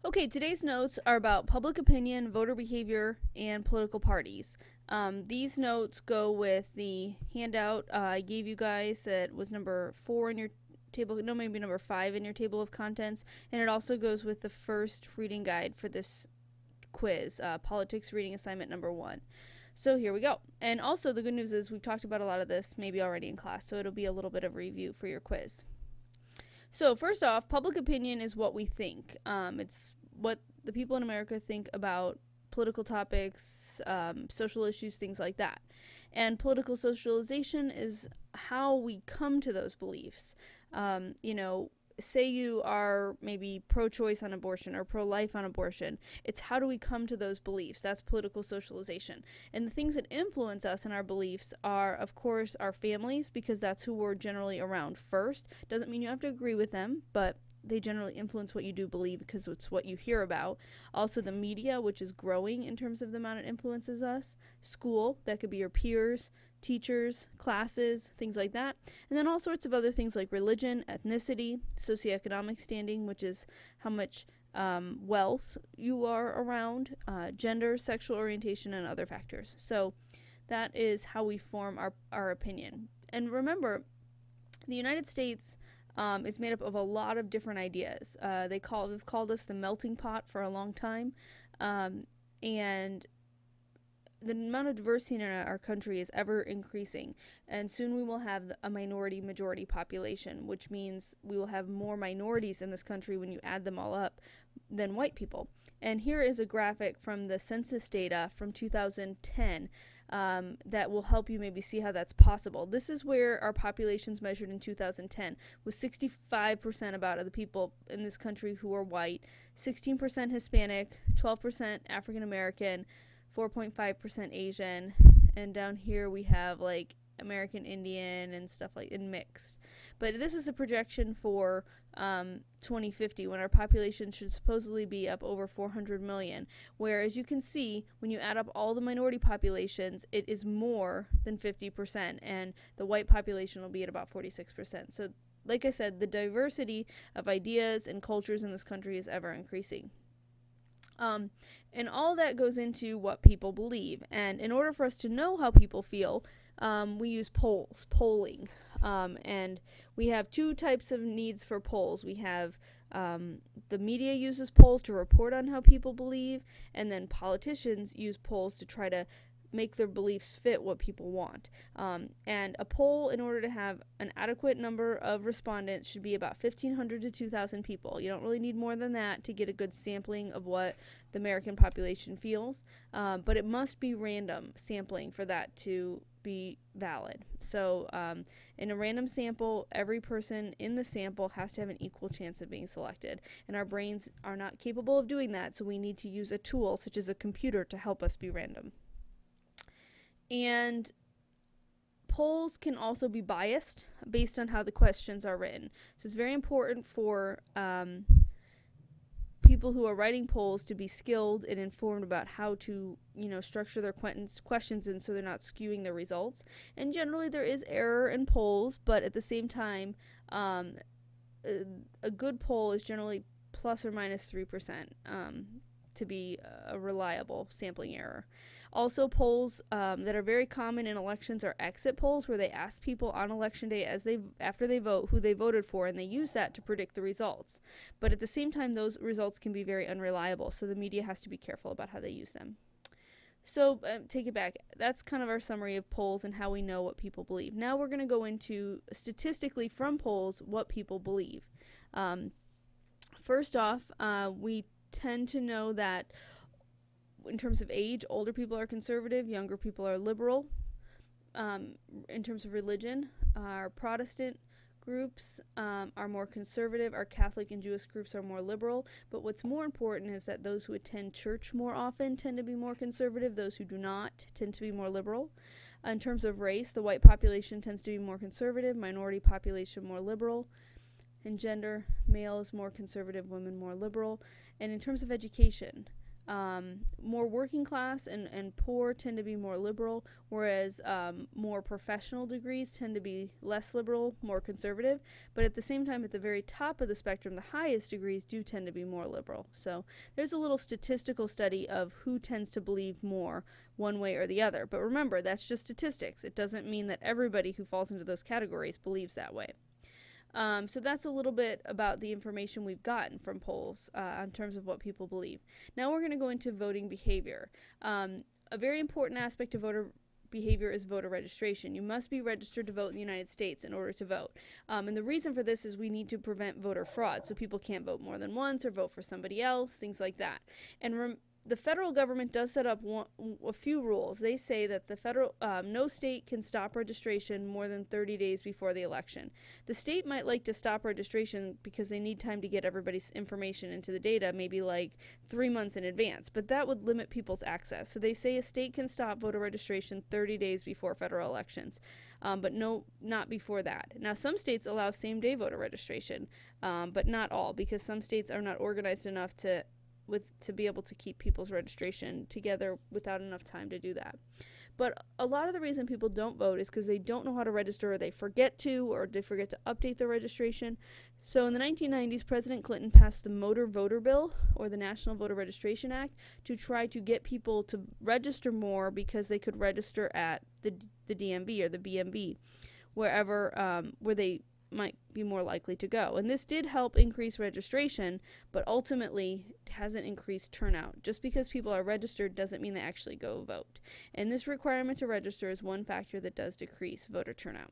Okay, today's notes are about public opinion, voter behavior, and political parties. These notes go with the handout I gave you guys that was number 4 in your table, no, maybe number 5 in your table of contents, and it also goes with the first reading guide for this quiz, politics reading assignment number 1. So here we go. And also the good news is we've talked about a lot of this maybe already in class, so it'll be a little bit of review for your quiz. So first off, public opinion is what we think. It's what the people in America think about political topics, social issues, things like that. And political socialization is how we come to those beliefs. Say you are maybe pro-choice on abortion or pro-life on abortion. It's how do we come to those beliefs? That's political socialization. And the things that influence us in our beliefs are, of course, our families, because that's who we're generally around first. Doesn't mean you have to agree with them, but they generally influence what you do believe because it's what you hear about. Also the media, which is growing in terms of the amount it influences us. School, that could be your peers, teachers, classes, things like that. And then all sorts of other things like religion, ethnicity, socioeconomic standing, which is how much wealth you are around, gender, sexual orientation, and other factors. So that is how we form our opinion. And remember, the United States is made up of a lot of different ideas. They've called us the melting pot for a long time. And the amount of diversity in our country is ever increasing, and soon we will have a minority-majority population, which means we will have more minorities in this country when you add them all up than white people. And here is a graphic from the census data from 2010 that will help you maybe see how that's possible. This is where our populations measured in 2010 was 65% about of the people in this country who are white, 16% Hispanic, 12% African American, 4.5% Asian, and down here we have like American Indian and stuff like and mixed. But this is a projection for 2050, when our population should supposedly be up over 400 million, where, as you can see, when you add up all the minority populations, it is more than 50%, and the white population will be at about 46%. So like I said, the diversity of ideas and cultures in this country is ever increasing. And all that goes into what people believe. And in order for us to know how people feel, we use polling. And we have two types of needs for polls. We have the media uses polls to report on how people believe, and then politicians use polls to try to make their beliefs fit what people want. And a poll, in order to have an adequate number of respondents, should be about 1,500 to 2,000 people. You don't really need more than that to get a good sampling of what the American population feels, but it must be random sampling for that to be valid. So in a random sample, every person in the sample has to have an equal chance of being selected, and our brains are not capable of doing that, so we need to use a tool such as a computer to help us be random. And polls can also be biased based on how the questions are written. So it's very important for people who are writing polls to be skilled and informed about how to, structure their questions, and so they're not skewing the results. And generally there is error in polls, but at the same time, a good poll is generally plus or minus 3%. To be a reliable sampling error. Also, polls that are very common in elections are exit polls, where they ask people on election day after they vote who they voted for, and they use that to predict the results. But at the same time, those results can be very unreliable, so the media has to be careful about how they use them. So take it back. That's kind of our summary of polls and how we know what people believe. Now we're going to go into, statistically from polls, what people believe. First off, we tend to know that in terms of age, older people are conservative, younger people are liberal. In terms of religion, our Protestant groups are more conservative, our Catholic and Jewish groups are more liberal. But what's more important is that those who attend church more often tend to be more conservative, those who do not tend to be more liberal. In terms of race, the white population tends to be more conservative, minority population more liberal. In gender, male is more conservative, women more liberal. And in terms of education, More working class and poor tend to be more liberal, whereas more professional degrees tend to be less liberal, more conservative. But at the same time, at the very top of the spectrum, the highest degrees do tend to be more liberal. So there's a little statistical study of who tends to believe more one way or the other. But remember, that's just statistics. It doesn't mean that everybody who falls into those categories believes that way. So that's a little bit about the information we've gotten from polls in terms of what people believe. Now we're going to go into voting behavior. A very important aspect of voter behavior is voter registration. You must be registered to vote in the United States in order to vote. And the reason for this is we need to prevent voter fraud, so people can't vote more than once or vote for somebody else, things like that. And the federal government does set up a few rules. They say that no state can stop registration more than 30 days before the election. The state might like to stop registration because they need time to get everybody's information into the data, maybe like 3 months in advance, but that would limit people's access. So they say a state can stop voter registration 30 days before federal elections, but not before that. Now, some states allow same-day voter registration, but not all, because some states are not organized enough to be able to keep people's registration together without enough time to do that. But a lot of the reason people don't vote is because they don't know how to register, or they forget to, or they forget to update their registration. So in the 1990s, President Clinton passed the Motor Voter Bill, or the National Voter Registration Act, to try to get people to register more because they could register at the DMV or the BMV, wherever where they might be more likely to go. And this did help increase registration, but ultimately hasn't increased turnout. Just because people are registered doesn't mean they actually go vote. And this requirement to register is one factor that does decrease voter turnout.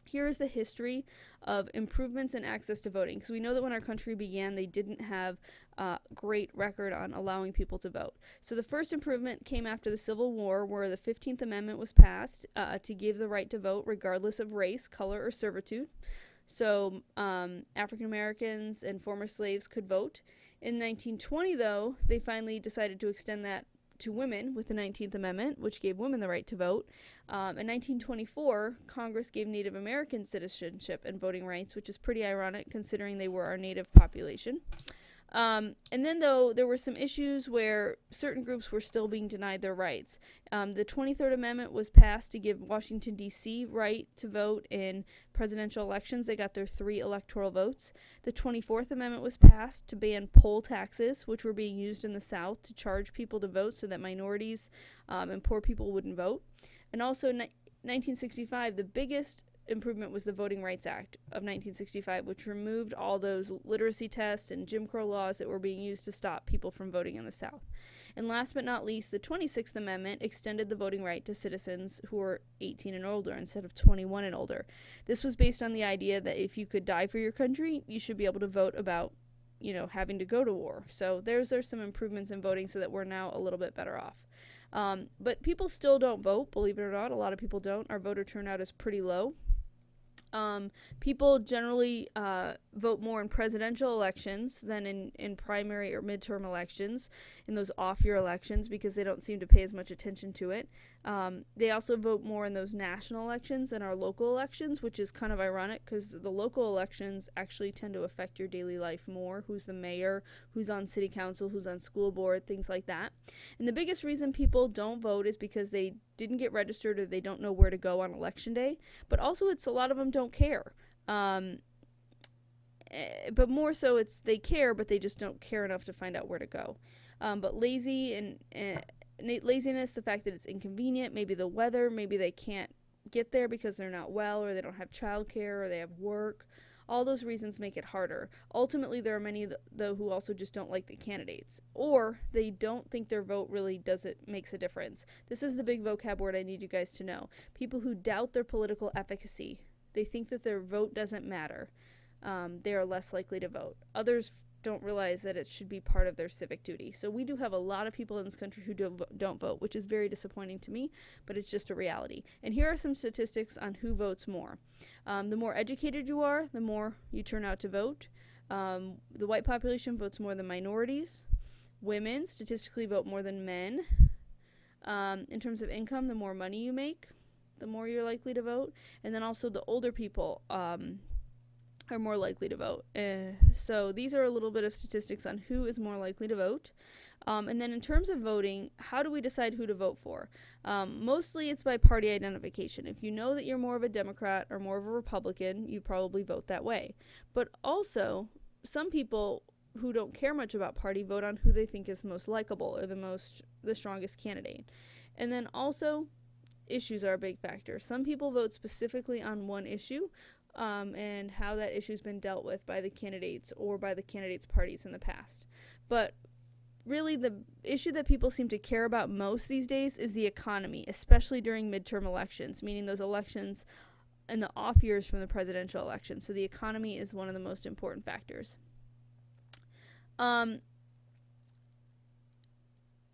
Here is the history of improvements in access to voting, because we know that when our country began, they didn't have a great record on allowing people to vote. So the first improvement came after the Civil War, where the 15th Amendment was passed to give the right to vote regardless of race, color, or servitude. So African Americans and former slaves could vote. In 1920, though, they finally decided to extend that to women with the 19th Amendment, which gave women the right to vote. In 1924, Congress gave Native American citizenship and voting rights, which is pretty ironic considering they were our native population. And then, though, there were some issues where certain groups were still being denied their rights. The 23rd Amendment was passed to give Washington, D.C. right to vote in presidential elections. They got their 3 electoral votes. The 24th Amendment was passed to ban poll taxes, which were being used in the South to charge people to vote so that minorities and poor people wouldn't vote. And also, in 1965, the biggest improvement was the Voting Rights Act of 1965, which removed all those literacy tests and Jim Crow laws that were being used to stop people from voting in the South. And last but not least, the 26th Amendment extended the voting right to citizens who were 18 and older instead of 21 and older. This was based on the idea that if you could die for your country, you should be able to vote about, having to go to war. So there's some improvements in voting so that we're now a little bit better off. But people still don't vote, believe it or not. A lot of people don't. Our voter turnout is pretty low. People generally vote more in presidential elections than in primary or midterm elections, in those off-year elections, because they don't seem to pay as much attention to it. They also vote more in those national elections than our local elections, which is kind of ironic because the local elections actually tend to affect your daily life more. Who's the mayor, who's on city council, who's on school board, things like that. And the biggest reason people don't vote is because they didn't get registered or they don't know where to go on election day. But also it's a lot of them don't care. But more so it's they care, but they just don't care enough to find out where to go. But laziness, the fact that it's inconvenient, maybe the weather, maybe they can't get there because they're not well, or they don't have childcare, or they have work. All those reasons make it harder. Ultimately, there are many, though, who also just don't like the candidates, or they don't think their vote really makes a difference. This is the big vocab word I need you guys to know. People who doubt their political efficacy. They think that their vote doesn't matter. They are less likely to vote. Others don't realize that it should be part of their civic duty. So we do have a lot of people in this country who don't vote, which is very disappointing to me, but it's just a reality. And here are some statistics on who votes more. The more educated you are, the more you turn out to vote. The white population votes more than minorities. Women statistically vote more than men. In terms of income, the more money you make, the more you're likely to vote. And then also the older people are more likely to vote. So these are a little bit of statistics on who is more likely to vote. And then in terms of voting, how do we decide who to vote for? Mostly it's by party identification. If you know that you're more of a Democrat or more of a Republican, you probably vote that way. But also, some people who don't care much about party vote on who they think is most likable or the strongest candidate. And then also, issues are a big factor. Some people vote specifically on one issue, and how that issue's been dealt with by the candidates or by the candidates' parties in the past. But really, the issue that people seem to care about most these days is the economy, especially during midterm elections, meaning those elections in the off years from the presidential election. So the economy is one of the most important factors.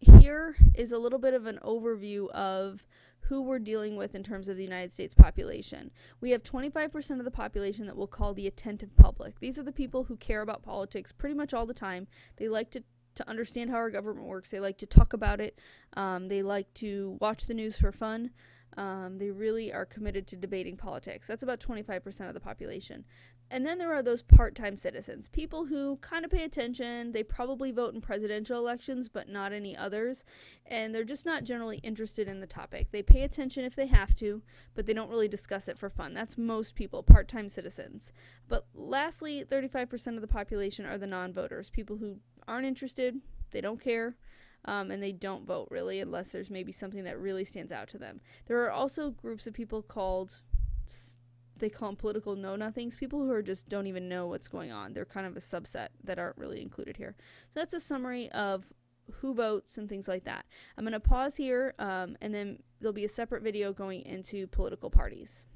Here is a little bit of an overview of who we're dealing with in terms of the United States population. We have 25% of the population that we'll call the attentive public. These are the people who care about politics pretty much all the time. They like to understand how our government works. They like to talk about it. They like to watch the news for fun. They really are committed to debating politics. That's about 25% of the population. And then there are those part-time citizens, people who kind of pay attention. They probably vote in presidential elections, but not any others. And they're just not generally interested in the topic. They pay attention if they have to, but they don't really discuss it for fun. That's most people, part-time citizens. But lastly, 35% of the population are the non-voters, people who aren't interested, they don't care, and they don't vote really unless there's maybe something that really stands out to them. There are also groups of people they call them political know-nothings, people who just don't even know what's going on. They're kind of a subset that aren't really included here. So that's a summary of who votes and things like that. I'm going to pause here, and then there'll be a separate video going into political parties.